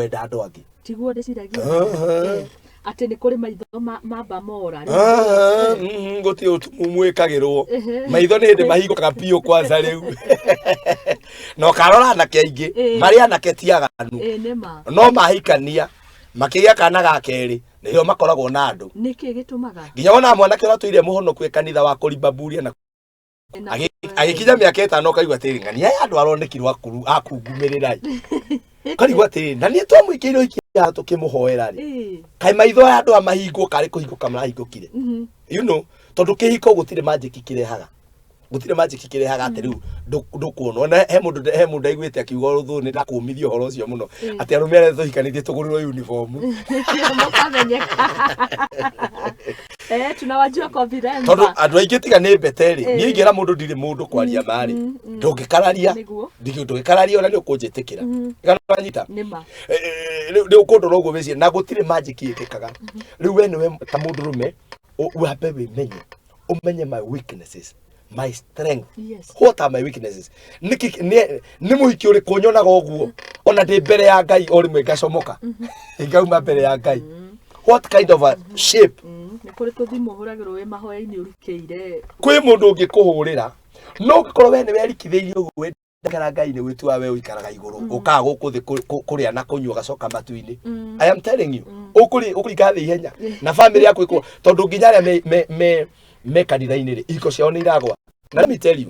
kwenda andu angi tiguo ndiciragia ati ni kuri maitho mamba mora guti utumumwikagirwo maitho ni ndi mahingukaga piu kwanza riu no karora na keingi mari anake tiaganu no mahikania makigia kana ga keri niyo makoragwo na andu niki gitumaga nginya ona mwanake ratwire muhonoku kanitha wa kurimbaburia na agikinya miaka 5 kaigwa tiri ngani aya andu aronekirwo akungumirira karigwa tiri na ni twamwikirwo ikia tukimuhoera ri kai maitho aya andu amahingo kari kuhinguka marahingukire you know tondu kihiko gutire magic kirehaga ati riu ndukuona na he mundu aiguite akiuga ruthu ni ndakumithio horo ucio muno ati arumere thuhikanithie tugurirwo uniform tunawajua confidence tondu andu aingi tiga ni beteri ni ingira mundu ndiri mundu kwaria mari ndungikararia ndungikararia ona ni ukunjitikira kananyita riu kundu rogo wecie na gutire magic ikikaga riu we niwe ta mundu rume uhape umenye my weaknesses, my strength. Yes. What are my weaknesses? Ni muhiki uri kunyonaga uguo ona ndi mbere ya Ngai ori mwe gacomoka ngauma mbere ya Ngai. What kind of a shape? Ni kuri tuthimo huragirwo we mahoya-ini urikeire kwi mundu ungikuhurira no gikorwo we ni werikithirie uguo ndakara Ngai ni witua we uikaraga iguru ukaga gukuthi kuria na kunyua gacoka matu-ini. I am telling you ukuri gathi ihenya na family yako iko tondu nginya ria me kanitha-ini ri iko ciao ni iragwa. Let me tell you,